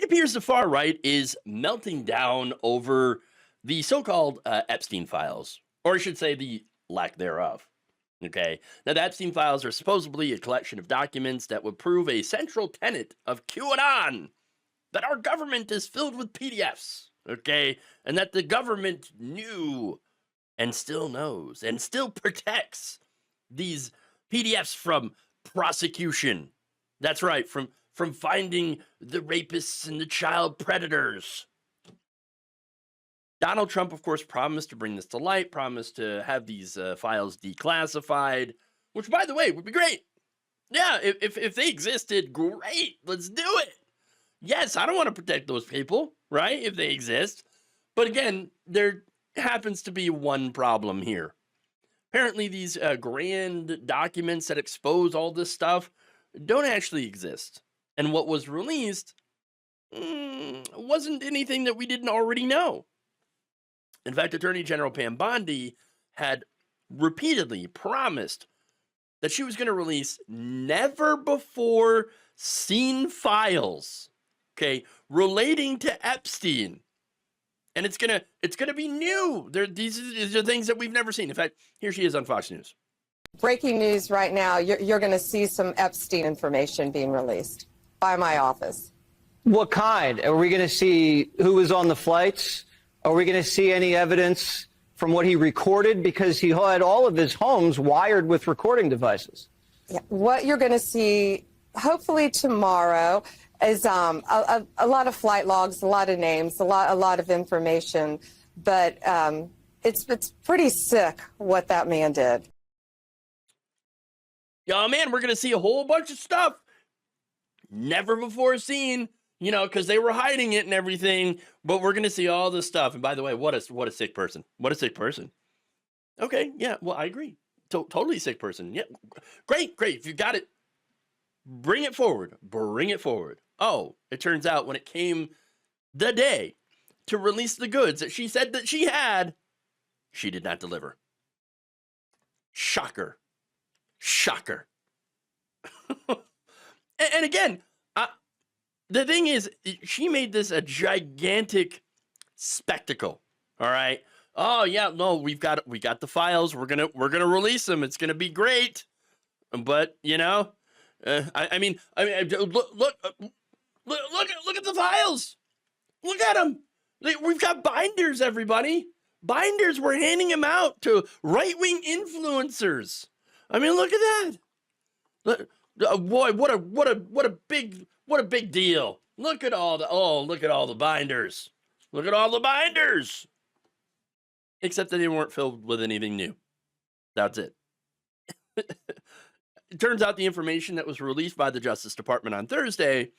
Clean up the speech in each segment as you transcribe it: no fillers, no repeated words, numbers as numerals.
appears the far right is melting down over the so-called Epstein files, or I should say the lack thereof. Okay. Now, the Epstein files are supposedly a collection of documents that would prove a central tenet of QAnon, that our government is filled with PDFs. Okay. And that the government knew and still knows and still protects these PDFs from prosecution. That's right, from finding the rapists and the child predators. Donald Trump, of course, promised to bring this to light, promised to have these files declassified, which, by the way, would be great. Yeah, if they existed, great, let's do it. Yes, I don't want to protect those people, right, if they exist. But again, there happens to be one problem here. Apparently, these grand documents that expose all this stuff don't actually exist. And what was released wasn't anything that we didn't already know. In fact, Attorney General Pam Bondi had repeatedly promised that she was going to release never before seen files, okay, relating to Epstein. And it's gonna be new. These are things that we've never seen. In fact, here she is on Fox News. Breaking news right now, you're going to see some Epstein information being released by my office. What kind? Are we going to see who was on the flights? Are we going to see any evidence from what he recorded? Because he had all of his homes wired with recording devices. Yeah. What you're going to see, hopefully tomorrow, is a lot of flight logs, a lot of names, a lot of information. But it's pretty sick what that man did. Yeah, man, we're going to see a whole bunch of stuff never before seen, because they were hiding it and everything, but we're going to see all this stuff. And by the way, what a sick person. What a sick person. Okay, yeah, well, I agree. Totally sick person. Yeah, great. If you got it, bring it forward. Oh, it turns out when it came the day to release the goods that she said that she had, she did not deliver. Shocker. And again, the thing is, she made this a gigantic spectacle. All right. Oh yeah, no, we got the files. We're gonna release them. It's gonna be great. But I mean, look at the files. Look at them. We've got binders, everybody. Binders. We're handing them out to right-wing influencers. I mean, look at that. Boy, what a big deal. Look at all the binders. Look at all the binders. Except that they weren't filled with anything new. That's it. It turns out the information that was released by the Justice Department on Thursday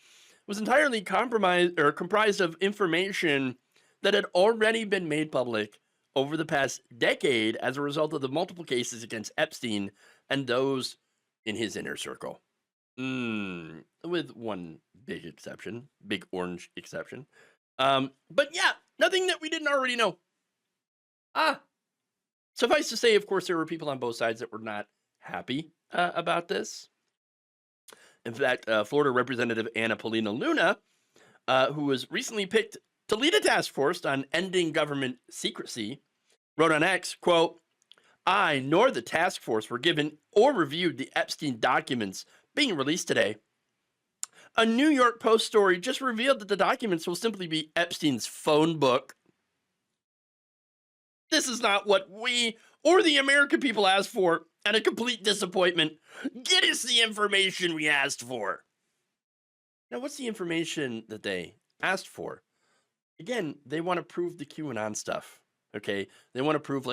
was entirely comprised of information that had already been made public over the past decade as a result of the multiple cases against Epstein and those in his inner circle. With one big orange exception. But yeah, nothing that we didn't already know. Suffice to say, of course, there were people on both sides that were not happy about this. In fact, Florida Representative Anna Paulina Luna, who was recently picked to lead a task force on ending government secrecy, wrote on X, quote, "I nor the task force were given or reviewed the Epstein documents being released today. A New York Post story just revealed that the documents will simply be Epstein's phone book. This is not what we or the American people asked for, and a complete disappointment. Get us the information we asked for." Now, what's the information that they asked for? Again, they want to prove the QAnon stuff. Okay, they want to prove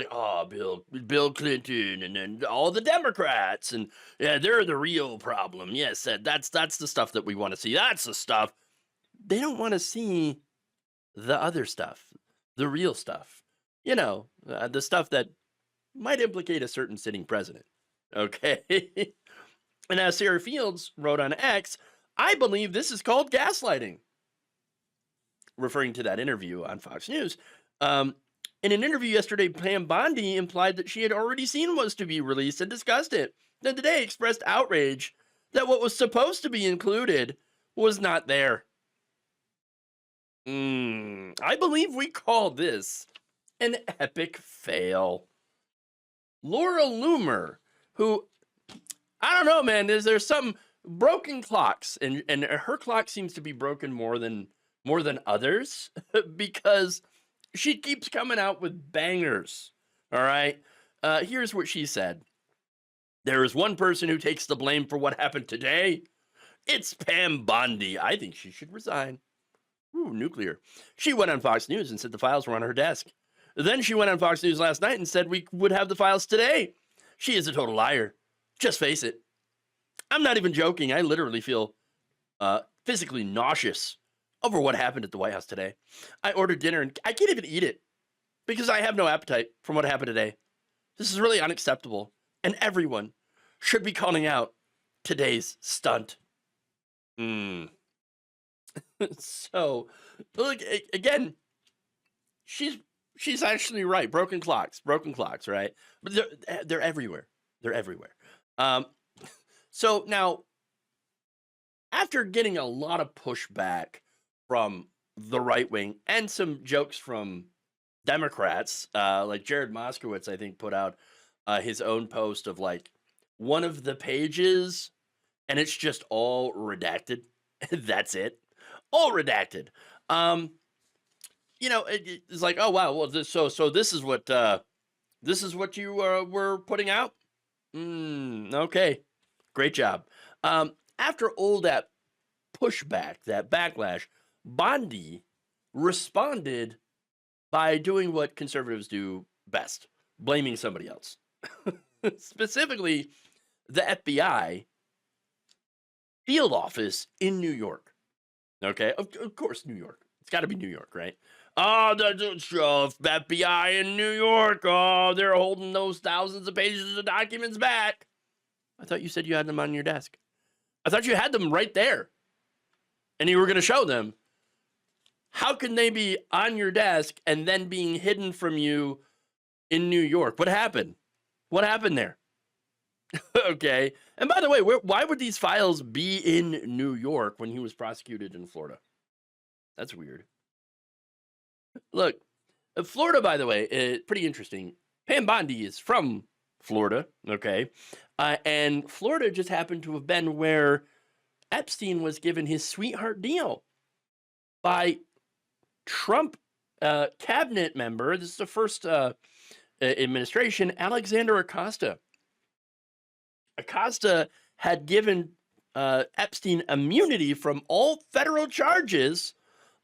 Bill Clinton and then all the Democrats, and yeah, they're the real problem. Yes, that's the stuff that we want to see. That's the stuff. They don't want to see the other stuff, the real stuff. The stuff that might implicate a certain sitting president. Okay, and as Sarah Fields wrote on X, "I believe this is called gaslighting," referring to that interview on Fox News. In an interview yesterday, Pam Bondi implied that she had already seen what was to be released and discussed it. Then today expressed outrage that what was supposed to be included was not there. I believe we call this an epic fail. Laura Loomer, who, I don't know, man, there's some broken clocks, and her clock seems to be broken more than others because she keeps coming out with bangers. All right. Here's what she said. There is one person who takes the blame for what happened today. It's Pam Bondi. I think she should resign. Ooh, nuclear. She went on Fox News and said the files were on her desk. Then she went on Fox News last night and said we would have the files today. She is a total liar. Just face it. I'm not even joking. I literally feel physically nauseous over what happened at the White House today. I ordered dinner and I can't even eat it because I have no appetite from what happened today. This is really unacceptable, and everyone should be calling out today's stunt. So, look, again, she's actually right. Broken clocks, right? But they're everywhere. They're everywhere. So now, after getting a lot of pushback from the right wing and some jokes from Democrats, like Jared Moskowitz, I think, put out his own post of like one of the pages, and it's just all redacted. That's it. All redacted. It's like, oh wow, well, this is what you were putting out. Okay, great job. After all that pushback, that backlash, Bondi responded by doing what conservatives do best: blaming somebody else, specifically the FBI field office in New York. Okay, of course, New York. It's got to be New York, right? Oh, the FBI in New York. Oh, they're holding those thousands of pages of documents back. I thought you said you had them on your desk. I thought you had them right there, and you were going to show them. How can they be on your desk and then being hidden from you in New York? What happened? What happened there? Okay. And by the way, why would these files be in New York when he was prosecuted in Florida? That's weird. Look, Florida, by the way, is pretty interesting. Pam Bondi is from Florida, okay? And Florida just happened to have been where Epstein was given his sweetheart deal by Trump cabinet member. This is the first administration, Alexander Acosta. Acosta had given Epstein immunity from all federal charges,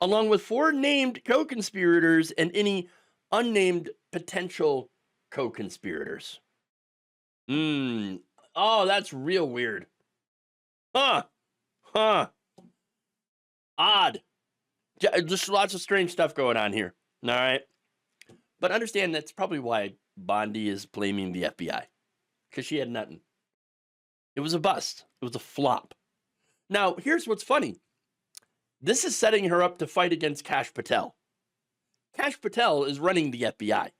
along with 4 named co-conspirators and any unnamed potential co-conspirators. Oh, that's real weird. Odd. Just lots of strange stuff going on here. All right. But understand that's probably why Bondi is blaming the FBI, because she had nothing. It was a bust. It was a flop. Now, here's what's funny. This is setting her up to fight against Kash Patel. Kash Patel is running the FBI.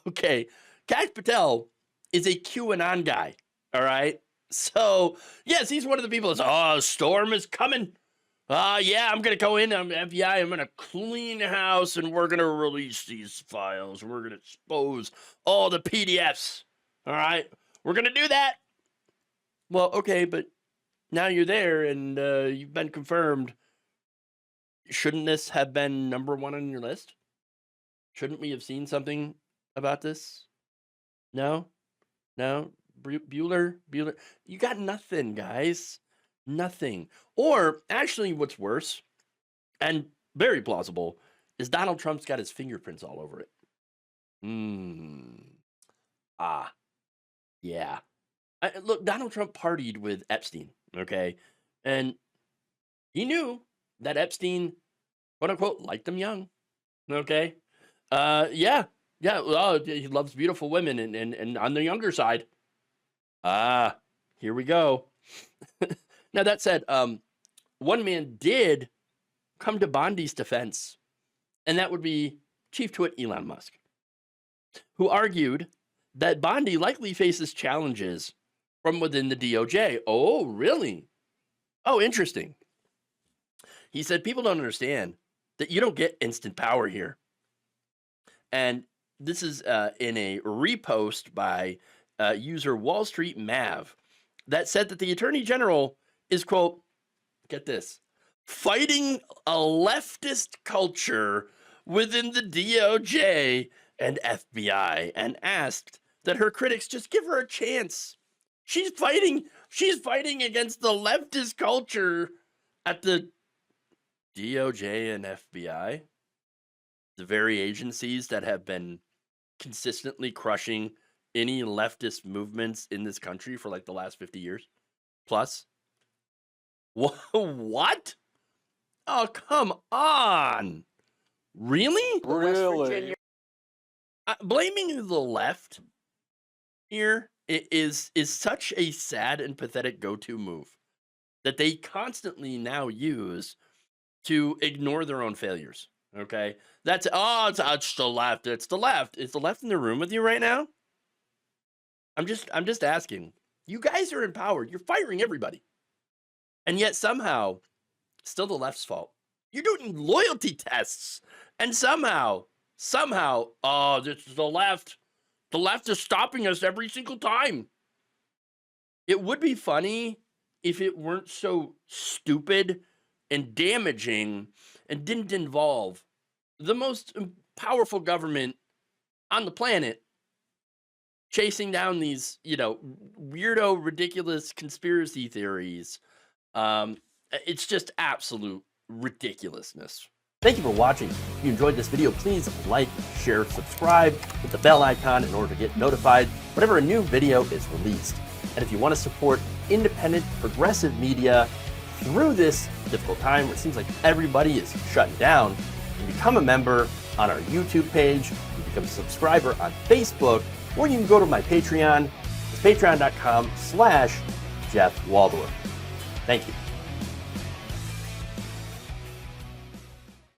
Okay. Kash Patel is a QAnon guy. All right. So, yes, he's one of the people that's, a storm is coming. Yeah, I'm going to go in. I'm FBI. I'm going to clean the house and we're going to release these files. We're going to expose all the PDFs. All right. We're going to do that. Well, okay, but now you're there and you've been confirmed. Shouldn't this have been number 1 on your list? Shouldn't we have seen something about this? No? Bueller? You got nothing, guys. Nothing. Or, actually, what's worse, and very plausible, is Donald Trump's got his fingerprints all over it. Yeah. Look, Donald Trump partied with Epstein, okay? And he knew that Epstein, quote unquote, liked him young, okay? Yeah, well, he loves beautiful women and on the younger side. Here we go. Now, that said, one man did come to Bondi's defense, and that would be Chief Twit Elon Musk, who argued that Bondi likely faces challenges from within the DOJ. Oh, really? Oh, interesting. He said, people don't understand. that you don't get instant power here. And this is in a repost by user Wall Street Mav that said that the Attorney General is, quote, get this, fighting a leftist culture within the DOJ and FBI, and asked that her critics just give her a chance. She's fighting against the leftist culture at the DOJ and FBI, the very agencies that have been consistently crushing any leftist movements in this country for like the last 50 years plus. What? Oh, come on. Really? Really? Blaming the left here is such a sad and pathetic go-to move that they constantly now use to ignore their own failures. Okay, it's the left. It's the left. Is the left in the room with you right now? I'm just asking. You guys are in power. You're firing everybody, and yet somehow, still the left's fault. You're doing loyalty tests, and somehow, oh, this is the left. The left is stopping us every single time. It would be funny if it weren't so stupid and damaging and didn't involve the most powerful government on the planet chasing down these, weirdo, ridiculous conspiracy theories. It's just absolute ridiculousness. Thank you for watching. If you enjoyed this video, please like, share, subscribe, hit the bell icon in order to get notified whenever a new video is released. And if you want to support independent, progressive media through this difficult time where it seems like everybody is shutting down, you can become a member on our YouTube page, you can become a subscriber on Facebook, or you can go to my Patreon. It's patreon.com/Jeff Waldorf. Thank you.